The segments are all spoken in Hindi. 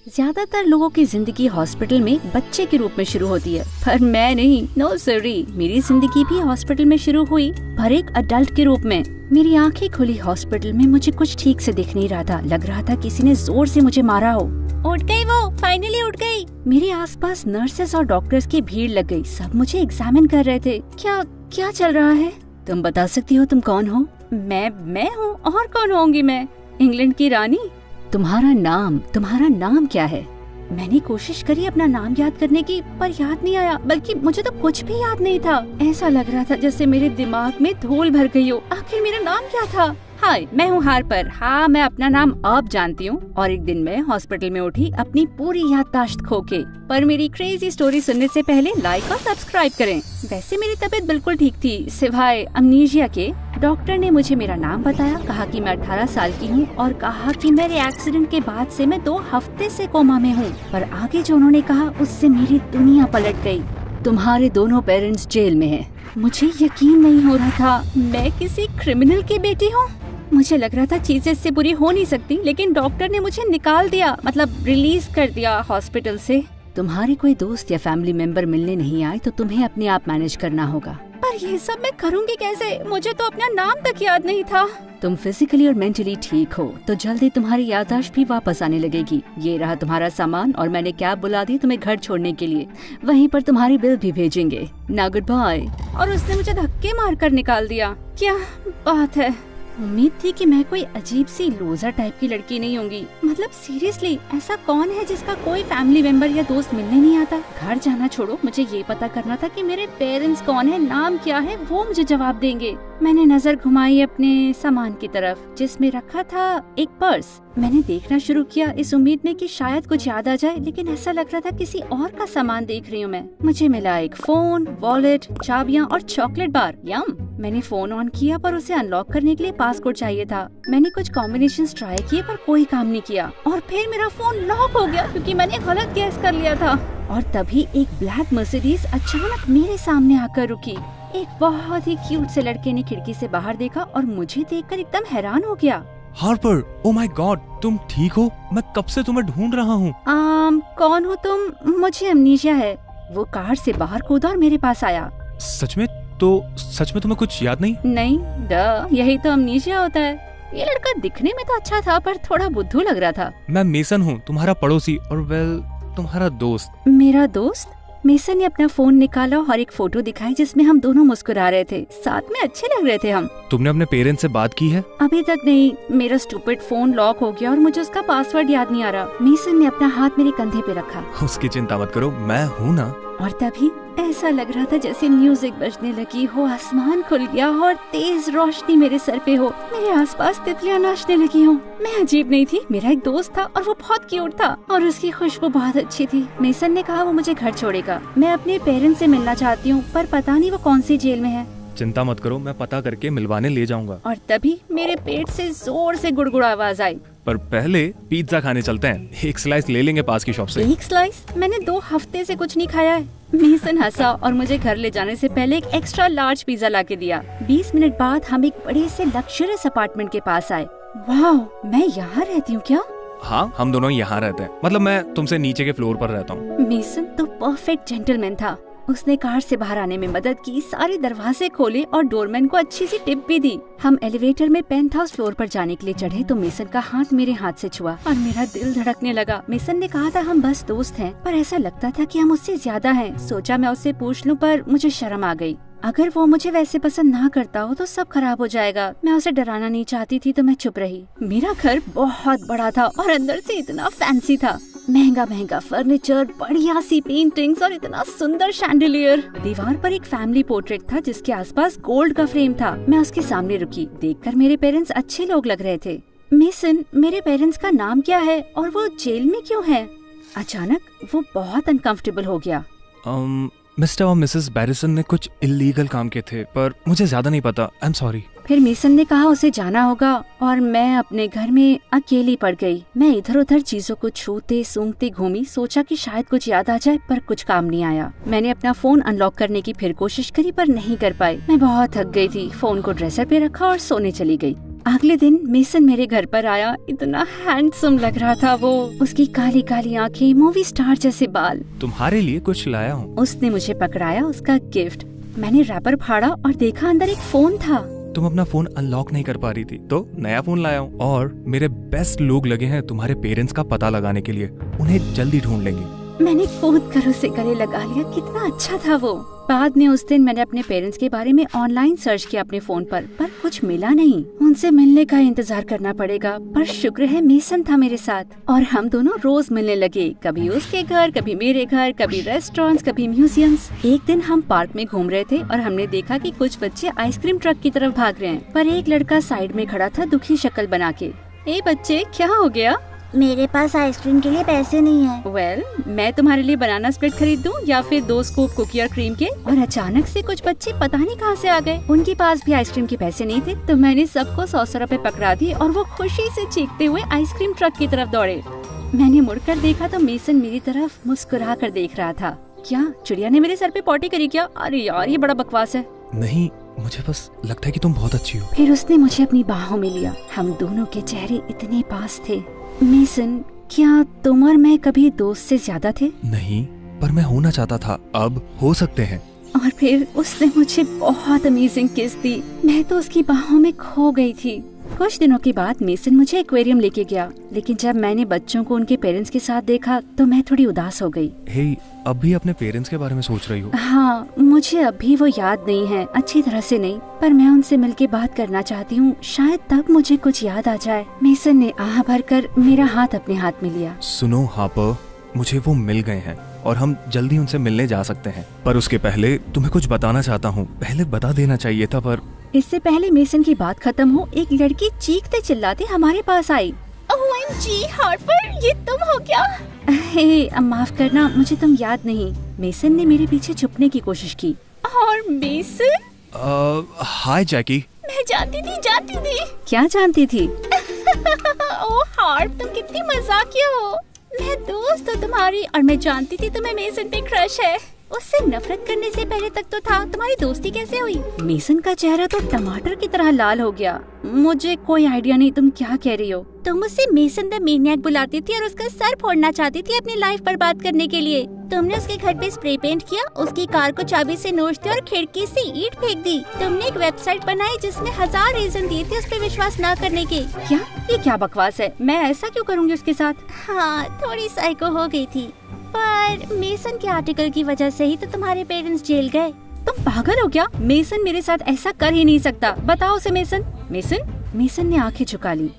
ज्यादातर लोगों की जिंदगी हॉस्पिटल में बच्चे के रूप में शुरू होती है, पर मैं नहीं, नो सॉरी, मेरी जिंदगी भी हॉस्पिटल में शुरू हुई, पर एक अडल्ट के रूप में। मेरी आंखें खुली हॉस्पिटल में, मुझे कुछ ठीक से दिख नहीं रहा था, लग रहा था किसी ने जोर से मुझे मारा हो। उठ गई वो, फाइनली उठ गई। मेरे आसपास नर्सेस और डॉक्टर्स की भीड़ लग गई, सब मुझे एग्जामिन कर रहे थे। क्या क्या चल रहा है? तुम बता सकती हो तुम कौन हो? मैं हूँ, और कौन होंगी मैं? इंग्लैंड की रानी। तुम्हारा नाम क्या है? मैंने कोशिश करी अपना नाम याद करने की, पर याद नहीं आया, बल्कि मुझे तो कुछ भी याद नहीं था। ऐसा लग रहा था जैसे मेरे दिमाग में धूल भर गई हो। आखिर मेरा नाम क्या था? हाय, मैं हूँ हार्पर। हाँ, मैं अपना नाम अब जानती हूँ। और एक दिन मैं हॉस्पिटल में उठी अपनी पूरी याददाश्त खो के। पर मेरी क्रेजी स्टोरी सुनने से पहले लाइक और सब्सक्राइब करें। वैसे मेरी तबीयत बिल्कुल ठीक थी, सिवाय अमनीशिया के। डॉक्टर ने मुझे मेरा नाम बताया, कहा कि मैं 18 साल की हूँ और कहा कि मेरे एक्सीडेंट के बाद से मैं 2 हफ्ते से कोमा में हूँ। पर आगे जो उन्होंने कहा उससे मेरी दुनिया पलट गई। तुम्हारे दोनों पेरेंट्स जेल में हैं। मुझे यकीन नहीं हो रहा था, मैं किसी क्रिमिनल की बेटी हूँ। मुझे लग रहा था चीजें इससे बुरी हो नहीं सकती, लेकिन डॉक्टर ने मुझे निकाल दिया, मतलब रिलीज कर दिया हॉस्पिटल से। तुम्हारे कोई दोस्त या फैमिली मेंबर मिलने नहीं आए तो तुम्हें अपने आप मैनेज करना होगा। पर ये सब मैं करूँगी कैसे? मुझे तो अपना नाम तक याद नहीं था। तुम फिजिकली और मेंटली ठीक हो तो जल्दी तुम्हारी याददाश्त भी वापस आने लगेगी। ये रहा तुम्हारा सामान, और मैंने कैब बुला दी तुम्हें घर छोड़ने के लिए। वहीं पर तुम्हारी बिल भी भेजेंगे। Now good bye. और उसने मुझे धक्के मार कर निकाल दिया। क्या बात है? उम्मीद थी कि मैं कोई अजीब सी लूजर टाइप की लड़की नहीं होंगी। मतलब सीरियसली, ऐसा कौन है जिसका कोई फैमिली मेंबर या दोस्त मिलने नहीं आता? घर जाना छोड़ो, मुझे ये पता करना था कि मेरे पेरेंट्स कौन है, नाम क्या है, वो मुझे जवाब देंगे। मैंने नजर घुमाई अपने सामान की तरफ, जिसमें रखा था एक पर्स। मैंने देखना शुरू किया इस उम्मीद में कि शायद कुछ याद आ जाए, लेकिन ऐसा लग रहा था किसी और का सामान देख रही हूँ मैं। मुझे मिला एक फोन, वॉलेट, चाबियाँ और चॉकलेट बार। यम। मैंने फोन ऑन किया, पर उसे अनलॉक करने के लिए पासकोड चाहिए था। मैंने कुछ कॉम्बिनेशंस ट्राई किए, पर कोई काम नहीं किया। और फिर मेरा फोन लॉक हो गया क्योंकि मैंने गलत गैस कर लिया था। और तभी एक ब्लैक मर्सिडीज अचानक मेरे सामने आकर रुकी। एक बहुत ही क्यूट से लड़के ने खिड़की से बाहर देखा और मुझे देखकर एकदम हैरान हो गया। हार्पर, ओ माय गॉड, तुम ठीक हो? मैं कब से तुम्हें ढूंढ रहा हूँ। कौन हो तुम? मुझे अमनीशिया है। वो कार से बाहर कूदा और मेरे पास आया। सच में? तो सच में तुम्हें कुछ याद नहीं? नहीं, यही तो अमनीशिया होता है। ये लड़का दिखने में तो अच्छा था, पर थोड़ा बुद्धू लग रहा था। मैं मेसन हूँ, तुम्हारा पड़ोसी, और तुम्हारा दोस्त। मेरा दोस्त? मेसन ने अपना फोन निकाला और एक फोटो दिखाई जिसमें हम दोनों मुस्कुरा रहे थे। साथ में अच्छे लग रहे थे हम। तुमने अपने पेरेंट्स से बात की है? अभी तक नहीं, मेरा स्टूपिड फोन लॉक हो गया और मुझे उसका पासवर्ड याद नहीं आ रहा। मेसन ने अपना हाथ मेरे कंधे पे रखा। उसकी चिंता मत करो, मैं हूँ ना। और तभी ऐसा लग रहा था जैसे म्यूजिक बजने लगी हो, आसमान खुल गया और तेज रोशनी मेरे सर पे हो, मेरे आसपास तितलियां नाचने लगी हो। मैं अजीब नहीं थी, मेरा एक दोस्त था और वो बहुत क्यूट था और उसकी खुशबू बहुत अच्छी थी। मेसन ने कहा वो मुझे घर छोड़ेगा। मैं अपने पेरेंट्स से मिलना चाहती हूँ, पर पता नहीं वो कौन सी जेल में है। चिंता मत करो, मैं पता करके मिलवाने ले जाऊंगा। और तभी मेरे पेट से जोर से गुड़गुड़ आवाज आई। पर पहले पिज्जा खाने चलते हैं, एक स्लाइस ले लेंगे पास की शॉप से। एक स्लाइस? मैंने 2 हफ्ते से कुछ नहीं खाया है। मेसन हंसा और मुझे घर ले जाने से पहले एक एक्स्ट्रा लार्ज पिज्जा ला के दिया। 20 मिनट बाद हम एक बड़े से लग्जरियस अपार्टमेंट के पास आए। वाह, मैं यहाँ रहती हूँ क्या? हाँ, हम दोनों यहाँ रहते हैं, मतलब मैं तुमसे नीचे के फ्लोर पर रहता हूँ। मेसन तो परफेक्ट जेंटलमैन था। उसने कार से बाहर आने में मदद की, सारे दरवाजे खोले और डोरमैन को अच्छी सी टिप भी दी। हम एलिवेटर में पेंटहाउस फ्लोर पर जाने के लिए चढ़े तो मेसन का हाथ मेरे हाथ से छुआ और मेरा दिल धड़कने लगा। मेसन ने कहा था हम बस दोस्त हैं, पर ऐसा लगता था कि हम उससे ज्यादा हैं। सोचा मैं उससे पूछ लूं, पर मुझे शर्म आ गई। अगर वो मुझे वैसे पसंद ना करता हो तो सब खराब हो जाएगा। मैं उसे डराना नहीं चाहती थी तो मैं चुप रही। मेरा घर बहुत बड़ा था और अंदर से इतना फैंसी था। महंगा फर्नीचर, बढ़िया सी पेंटिंग्स और इतना सुंदर शैंडलियर। दीवार पर एक फैमिली पोर्ट्रेट था जिसके आसपास गोल्ड का फ्रेम था। मैं उसके सामने रुकी। देखकर मेरे पेरेंट्स अच्छे लोग लग रहे थे। मेसन, मेरे पेरेंट्स का नाम क्या है और वो जेल में क्यों है? अचानक वो बहुत अनकंफर्टेबल हो गया। मिस्टर और मिसेस बैरिसन ने कुछ इलीगल काम किए थे, पर मुझे ज्यादा नहीं पता। I am sorry. फिर मेसन ने कहा उसे जाना होगा और मैं अपने घर में अकेली पड़ गई। मैं इधर उधर चीजों को छूते सूंघते घूमी, सोचा कि शायद कुछ याद आ जाए, पर कुछ काम नहीं आया। मैंने अपना फोन अनलॉक करने की फिर कोशिश करी, पर नहीं कर पाई। मैं बहुत थक गई थी। फोन को ड्रेसर पे रखा और सोने चली गई। अगले दिन मेसन मेरे घर पर आया। इतना हैंडसम लग रहा था वो, उसकी काली काली आंखें, मूवी स्टार जैसे बाल। तुम्हारे लिए कुछ लाया हूँ। उसने मुझे पकड़ाया उसका गिफ्ट। मैंने रैपर फाड़ा और देखा अंदर एक फोन था। तुम अपना फोन अनलॉक नहीं कर पा रही थी तो नया फोन लाया हूँ। और मेरे बेस्ट लोग लगे हैं तुम्हारे पेरेंट्स का पता लगाने के लिए, उन्हें जल्दी ढूंढ लेंगे। मैंने कूद कर उसे गले लगा लिया। कितना अच्छा था वो। बाद में उस दिन मैंने अपने पेरेंट्स के बारे में ऑनलाइन सर्च किया अपने फोन पर कुछ मिला नहीं। उनसे मिलने का इंतजार करना पड़ेगा, पर शुक्र है मेसन था मेरे साथ और हम दोनों रोज मिलने लगे। कभी उसके घर, कभी मेरे घर, कभी रेस्टोरेंट्स, कभी म्यूजियम्स। एक दिन हम पार्क में घूम रहे थे और हमने देखा कि कुछ बच्चे आइसक्रीम ट्रक की तरफ भाग रहे हैं, पर एक लड़का साइड में खड़ा था दुखी शक्ल बना के। ए बच्चे, क्या हो गया? मेरे पास आइसक्रीम के लिए पैसे नहीं है। वेल, मैं तुम्हारे लिए बनाना स्प्लिट खरीद दूं या फिर 2 स्कूप कुकी और क्रीम के? और अचानक से कुछ बच्चे पता नहीं कहां से आ गए। उनके पास भी आइसक्रीम के पैसे नहीं थे, तो मैंने सबको 100 रुपए पकड़ा दिए और वो खुशी से चीखते हुए आइसक्रीम ट्रक की तरफ दौड़े। मैंने मुड़कर देखा तो मेसन मेरी तरफ मुस्कुरा कर देख रहा था। क्या चिड़िया ने मेरे सर पे पॉटी करी क्या? अरे यार, ये बड़ा बकवास है। नहीं, मुझे बस लगता है कि तुम बहुत अच्छी हो। फिर उसने मुझे अपनी बाहों में लिया। हम दोनों के चेहरे इतने पास थे। मेसन, क्या तुम और मैं कभी दोस्त से ज्यादा थे? नहीं, पर मैं होना चाहता था, अब हो सकते हैं। और फिर उसने मुझे बहुत अमेजिंग किस दी। मैं तो उसकी बाहों में खो गई थी। कुछ दिनों के बाद मेसन मुझे एक्वेरियम लेके गया, लेकिन जब मैंने बच्चों को उनके पेरेंट्स के साथ देखा तो मैं थोड़ी उदास हो गई। हे, अब भी अपने पेरेंट्स के बारे में सोच रही हो? हाँ, मुझे अभी वो याद नहीं है, अच्छी तरह से नहीं, पर मैं उनसे मिलके बात करना चाहती हूँ। शायद तब मुझे कुछ याद आ जाए। मेसन ने आह भरकर मेरा हाथ अपने हाथ में लिया। सुनो हापर, मुझे वो मिल गए हैं और हम जल्दी उनसे मिलने जा सकते हैं, पर उसके पहले तुम्हें कुछ बताना चाहता हूँ। पहले बता देना चाहिए था, पर इससे पहले मेसन की बात खत्म हो, एक लड़की चीखते चिल्लाते हमारे पास आई। OMG हार्पर, ये तुम हो क्या? हे, माफ करना, मुझे तुम याद नहीं। मेसन ने मेरे पीछे छुपने की कोशिश की। और मेसन? हाय जैकी। मैं जानती थी। क्या जानती थी? ओह हार्प, तुम कितनी मजाकिया हो। मैं दोस्त हूँ तुम्हारी और मैं जानती थी तुम्हें मेसन पे क्रश है। उससे नफरत करने से पहले तक तो था। तुम्हारी दोस्ती कैसे हुई? मेसन का चेहरा तो टमाटर की तरह लाल हो गया। मुझे कोई आइडिया नहीं, तुम क्या कह रही हो? तुम उसे मेसन द मैनियक बुलाती थी और उसका सर फोड़ना चाहती थी अपनी लाइफ बर्बाद करने के लिए। तुमने उसके घर पे स्प्रे पेंट किया, उसकी कार को चाबी से नोच दिया और खिड़की से ईंट फेंक दी। तुमने एक वेबसाइट बनाई जिसमें 1000 रीजन दिए थे उस पे विश्वास न करने के। क्या? ये क्या बकवास है? मैं ऐसा क्यों करूँगी उसके साथ? हाँ, थोड़ी साइको हो गई थी, पर मेसन के आर्टिकल की वजह से ही तो तुम्हारे पेरेंट्स जेल गए। तुम पागल हो क्या? मेसन मेरे साथ ऐसा कर ही नहीं सकता। बताओ उसे। मेसन ने आंखें झुका ली।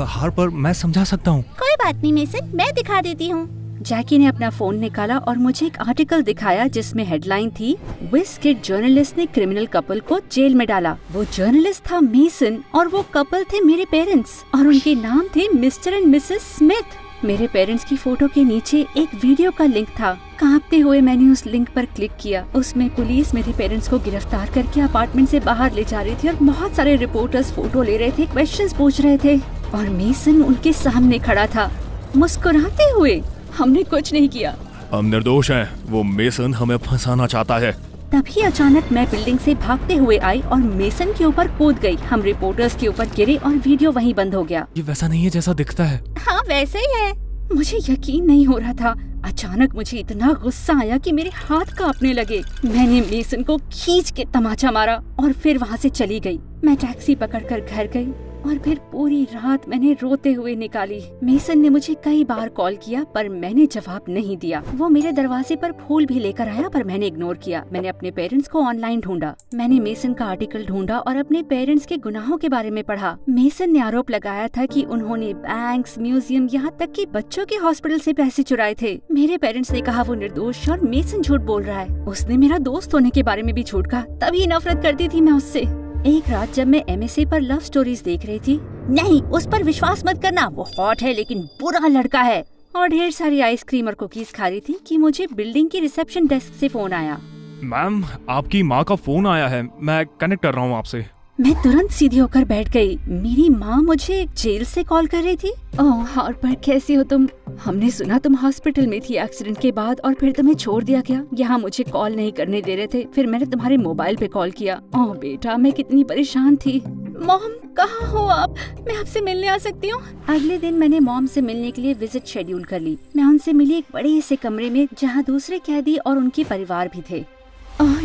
हार्पर, मैं समझा सकता हूँ। कोई बात नहीं मेसन, मैं दिखा देती हूँ। जैकी ने अपना फोन निकाला और मुझे एक आर्टिकल दिखाया जिसमें हेडलाइन थी, विस किड जर्नलिस्ट ने क्रिमिनल कपल को जेल में डाला। वो जर्नलिस्ट था मेसन और वो कपल थे मेरे पेरेंट्स और उनके नाम थे मिस्टर एंड मिसेस स्मिथ। मेरे पेरेंट्स की फोटो के नीचे एक वीडियो का लिंक था। कांपते हुए मैंने उस लिंक पर क्लिक किया। उसमें पुलिस मेरे पेरेंट्स को गिरफ्तार करके अपार्टमेंट से बाहर ले जा रही थी और बहुत सारे रिपोर्टर्स फोटो ले रहे थे, क्वेश्चंस पूछ रहे थे और मेसन उनके सामने खड़ा था मुस्कुराते हुए। हमने कुछ नहीं किया, हम निर्दोष हैं। वो मेसन हमें फंसाना चाहता है। तभी अचानक मैं बिल्डिंग से भागते हुए आई और मेसन के ऊपर कूद गई। हम रिपोर्टर्स के ऊपर गिरे और वीडियो वहीं बंद हो गया। ये वैसा नहीं है जैसा दिखता है। हाँ, वैसे ही है। मुझे यकीन नहीं हो रहा था। अचानक मुझे इतना गुस्सा आया कि मेरे हाथ कांपने लगे। मैंने मेसन को खींच के तमाचा मारा और फिर वहाँ से चली गई। मैं टैक्सी पकड़कर घर गई और फिर पूरी रात मैंने रोते हुए निकाली। मेसन ने मुझे कई बार कॉल किया पर मैंने जवाब नहीं दिया। वो मेरे दरवाजे पर फूल भी लेकर आया पर मैंने इग्नोर किया। मैंने अपने पेरेंट्स को ऑनलाइन ढूंढा। मैंने मेसन का आर्टिकल ढूंढा और अपने पेरेंट्स के गुनाहों के बारे में पढ़ा। मेसन ने आरोप लगाया था कि उन्होंने बैंक्स, म्यूजियम, यहाँ तक कि बच्चों के हॉस्पिटल से पैसे चुराए थे। मेरे पेरेंट्स ने कहा वो निर्दोष और मेसन झूठ बोल रहा है। उसने मेरा दोस्त होने के बारे में भी झूठ कहा। तभी नफरत करती थी मैं उससे। एक रात जब मैं MSA पर लव स्टोरीज देख रही थी, नहीं, उस पर विश्वास मत करना, वो हॉट है लेकिन बुरा लड़का है, और ढेर सारी आइसक्रीम और कुकीज खा रही थी कि मुझे बिल्डिंग की रिसेप्शन डेस्क से फोन आया। मैम, आपकी माँ का फोन आया है, मैं कनेक्ट कर रहा हूँ आपसे। मैं तुरंत सीधी होकर बैठ गई। मेरी माँ मुझे जेल से कॉल कर रही थी। ओह हार्पर, कैसी हो तुम? हमने सुना तुम हॉस्पिटल में थी एक्सीडेंट के बाद और फिर तुम्हें छोड़ दिया गया। यहाँ मुझे कॉल नहीं करने दे रहे थे, फिर मैंने तुम्हारे मोबाइल पे कॉल किया। ओह बेटा, मैं कितनी परेशान थी। मॉम, कहाँ हो आप? मैं आपसे मिलने आ सकती हूँ? अगले दिन मैंने मॉम से मिलने के लिए विजिट शेड्यूल कर ली। मैं उनसे मिली एक बड़े से कमरे में जहाँ दूसरे कैदी और उनके परिवार भी थे।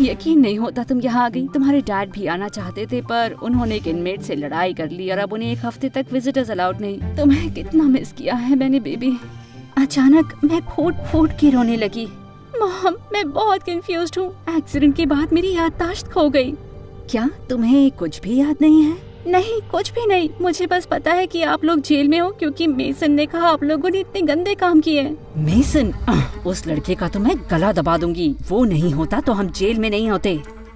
यकीन नहीं होता तुम यहाँ आ गई। तुम्हारे डैड भी आना चाहते थे पर उन्होंने एक इनमेट से लड़ाई कर ली और अब उन्हें 1 हफ्ते तक विजिटर्स अलाउड नहीं। तुम्हें कितना मिस किया है मैंने बेबी। अचानक मैं फूट फूट के रोने लगी। मॉम, मैं बहुत कंफ्यूज्ड हूँ। एक्सीडेंट के बाद मेरी याददाश्त खो गई। क्या तुम्हें कुछ भी याद नहीं है? नहीं, कुछ भी नहीं। मुझे बस पता है कि आप लोग जेल में हो क्योंकि मेसन ने कहा आप लोगों ने इतने गंदे काम किए। मेसन? उस लड़के का तो मैं गला दबा दूंगी। वो नहीं होता तो हम जेल में नहीं होते।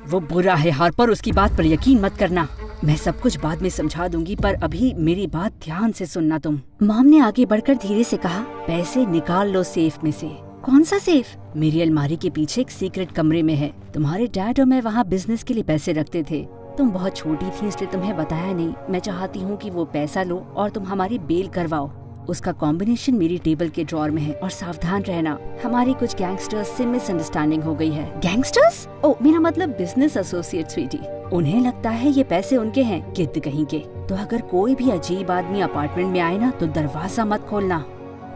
वो बुरा है हार्पर, उसकी बात पर यकीन मत करना। मैं सब कुछ बाद में समझा दूंगी पर अभी मेरी बात ध्यान से सुनना तुम। मॉम ने आगे बढ़कर धीरे से कहा, पैसे निकाल लो सेफ में से। कौन सा सेफ? मेरी अलमारी के पीछे एक सीक्रेट कमरे में है। तुम्हारे डैड और मैं वहाँ बिजनेस के लिए पैसे रखते थे। तुम बहुत छोटी थी इसलिए तुम्हें बताया नहीं। मैं चाहती हूँ कि वो पैसा लो और तुम हमारी बेल करवाओ। उसका कॉम्बिनेशन मेरी टेबल के ड्रॉर में है और सावधान रहना, हमारी कुछ गैंगस्टर्स से मिसअंडरस्टैंडिंग हो गई है। गैंगस्टर्स? ओ, मेरा मतलब बिजनेस एसोसिएट स्वीटी। उन्हें लगता है ये पैसे उनके हैं, गिद्ध कहीं के। तो अगर कोई भी अजीब आदमी अपार्टमेंट में आए ना तो दरवाजा मत खोलना।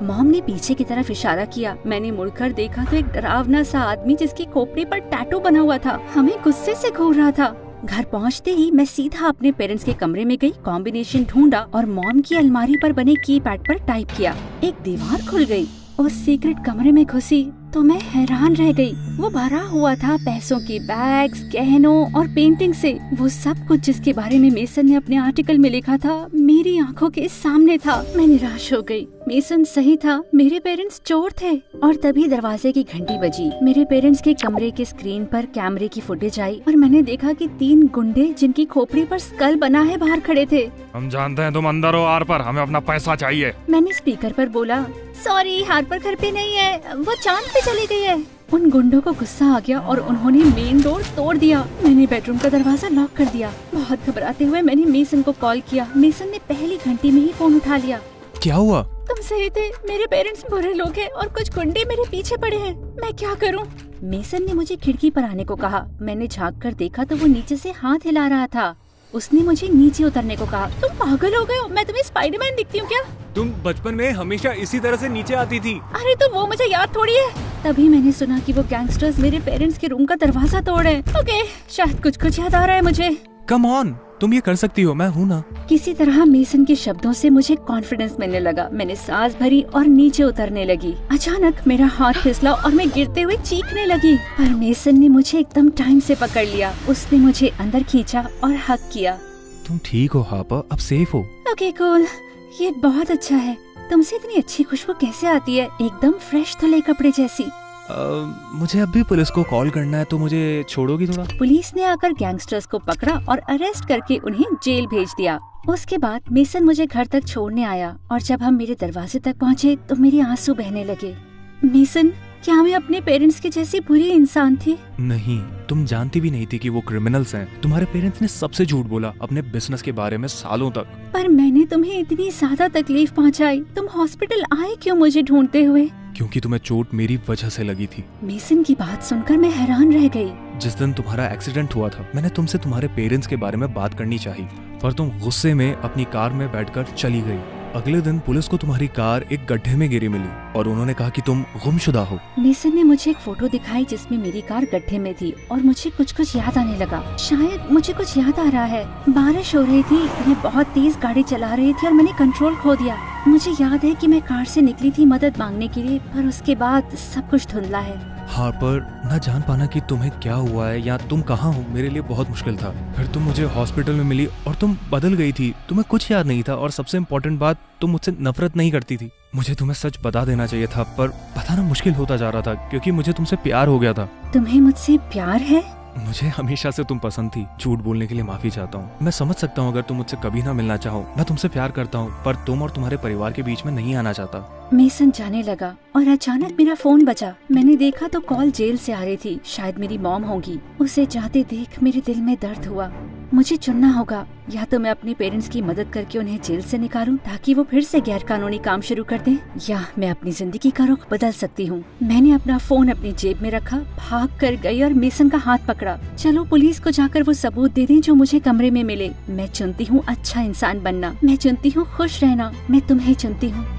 मॉम ने पीछे की तरफ इशारा किया। मैंने मुड़कर देखा तो एक डरावना सा आदमी जिसकी खोपड़ी पर टैटू बना हुआ था हमें गुस्से से घूर रहा था। घर पहुंचते ही मैं सीधा अपने पेरेंट्स के कमरे में गई, कॉम्बिनेशन ढूंढा और मॉम की अलमारी पर बने कीपैड पर टाइप किया। एक दीवार खुल गई। उस सीक्रेट कमरे में घुसी तो मैं हैरान रह गई। वो भरा हुआ था पैसों की बैग्स, गहनों और पेंटिंग से। वो सब कुछ जिसके बारे में मेसन ने अपने आर्टिकल में लिखा था मेरी आंखों के सामने था। मैं निराश हो गई। मेसन सही था, मेरे पेरेंट्स चोर थे। और तभी दरवाजे की घंटी बजी। मेरे पेरेंट्स के कमरे के स्क्रीन पर कैमरे की फुटेज आई और मैंने देखा कि 3 गुंडे जिनकी खोपड़ी पर स्कल बना है बाहर खड़े थे। हम जानते हैं तुम अंदर हो हार्पर, हमें अपना पैसा चाहिए। मैंने स्पीकर पर बोला, सॉरी हार्पर घर पे नहीं है, वो चांद पे चली गई है। उन गुंडों को गुस्सा आ गया और उन्होंने मेन डोर तोड़ दिया। मैंने बेडरूम का दरवाजा लॉक कर दिया। बहुत घबराते हुए मैंने मेसन को कॉल किया। मेसन ने पहली घंटी में ही फोन उठा लिया। क्या हुआ? तुम सही थे, मेरे पेरेंट्स बुरे लोग हैं और कुछ गुंडे मेरे पीछे पड़े हैं। मैं क्या करूं? मेसन ने मुझे खिड़की पर आने को कहा। मैंने झांक कर देखा तो वो नीचे से हाथ हिला रहा था। उसने मुझे नीचे उतरने को कहा। तुम पागल हो गए हो? मैं तुम्हें स्पाइडरमैन दिखती हूँ क्या? तुम बचपन में हमेशा इसी तरह से नीचे आती थी। अरे तो वो मुझे याद थोड़ी है। तभी मैंने सुना कि वो गैंगस्टर्स मेरे पेरेंट्स के रूम का दरवाजा तोड़े। ओके, शायद कुछ याद आ रहा है मुझे। कम ऑन, तुम ये कर सकती हो, मैं हूँ ना। किसी तरह मेसन के शब्दों से मुझे कॉन्फिडेंस मिलने लगा। मैंने सांस भरी और नीचे उतरने लगी। अचानक मेरा हाथ फिसला और मैं गिरते हुए चीखने लगी, पर मेसन ने मुझे एकदम टाइम से पकड़ लिया। उसने मुझे अंदर खींचा और हग किया। तुम ठीक हो हार्पर, अब सेफ हो। ओके कूल, ये बहुत अच्छा है। तुमसे इतनी अच्छी खुशबू कैसे आती है? एकदम फ्रेश धुले कपड़े जैसी। मुझे अभी पुलिस को कॉल करना है, तो मुझे छोड़ोगी थोड़ा? पुलिस ने आकर गैंगस्टर्स को पकड़ा और अरेस्ट करके उन्हें जेल भेज दिया। उसके बाद मेसन मुझे घर तक छोड़ने आया और जब हम मेरे दरवाजे तक पहुँचे तो मेरे आंसू बहने लगे। मेसन, क्या मैं अपने पेरेंट्स की जैसी बुरी इंसान थी? नहीं, तुम जानती भी नहीं थी कि वो क्रिमिनल्स हैं। तुम्हारे पेरेंट्स ने सबसे झूठ बोला अपने बिजनेस के बारे में सालों तक। पर मैंने तुम्हें इतनी ज्यादा तकलीफ पहुंचाई। तुम हॉस्पिटल आए क्यों मुझे ढूंढते हुए? क्योंकि तुम्हें चोट मेरी वजह से लगी थी। मेसन की बात सुनकर मैं हैरान रह गई। जिस दिन तुम्हारा एक्सीडेंट हुआ था, मैंने तुमसे तुम्हारे पेरेंट्स के बारे में बात करनी चाहिए, पर तुम गुस्से में अपनी कार में बैठकर चली गई। अगले दिन पुलिस को तुम्हारी कार एक गड्ढे में गिरी मिली और उन्होंने कहा कि तुम गुमशुदा हो। मेसन ने मुझे एक फोटो दिखाई जिसमें मेरी कार गड्ढे में थी और मुझे कुछ याद आने लगा। शायद मुझे कुछ याद आ रहा है। बारिश हो रही थी, मैं बहुत तेज गाड़ी चला रही थी और मैंने कंट्रोल खो दिया। मुझे याद है कि मैं कार से निकली थी मदद मांगने के लिए, पर उसके बाद सब कुछ धुंधला है। हार्पर, न जान पाना कि तुम्हें क्या हुआ है या तुम कहाँ हो मेरे लिए बहुत मुश्किल था। फिर तुम मुझे हॉस्पिटल में मिली और तुम बदल गई थी। तुम्हें कुछ याद नहीं था और सबसे इम्पोर्टेंट बात, तुम मुझसे नफरत नहीं करती थी। मुझे तुम्हें सच बता देना चाहिए था, पर बताना मुश्किल होता जा रहा था क्योंकि मुझे तुमसे प्यार हो गया था। तुम्हें मुझसे प्यार है? मुझे हमेशा से तुम पसंद थी। झूठ बोलने के लिए माफी चाहता हूँ। मैं समझ सकता हूँ अगर तुम मुझसे कभी ना मिलना चाहो। मैं तुमसे प्यार करता हूँ, पर तुम और तुम्हारे परिवार के बीच में नहीं आना चाहता। मेसन जाने लगा और अचानक मेरा फोन बजा। मैंने देखा तो कॉल जेल से आ रही थी। शायद मेरी मॉम होगी। उसे जाते देख मेरे दिल में दर्द हुआ। मुझे चुनना होगा, या तो मैं अपने पेरेंट्स की मदद करके उन्हें जेल से निकालूं ताकि वो फिर से गैर कानूनी काम शुरू कर दें, या मैं अपनी जिंदगी का रुख बदल सकती हूँ। मैंने अपना फोन अपनी जेब में रखा, भाग कर गई और मेसन का हाथ पकड़ा। चलो पुलिस को जाकर वो सबूत दे दें जो मुझे कमरे में मिले। मैं चुनती हूँ अच्छा इंसान बनना, मैं चुनती हूँ खुश रहना, मैं तुम्हें चुनती हूँ।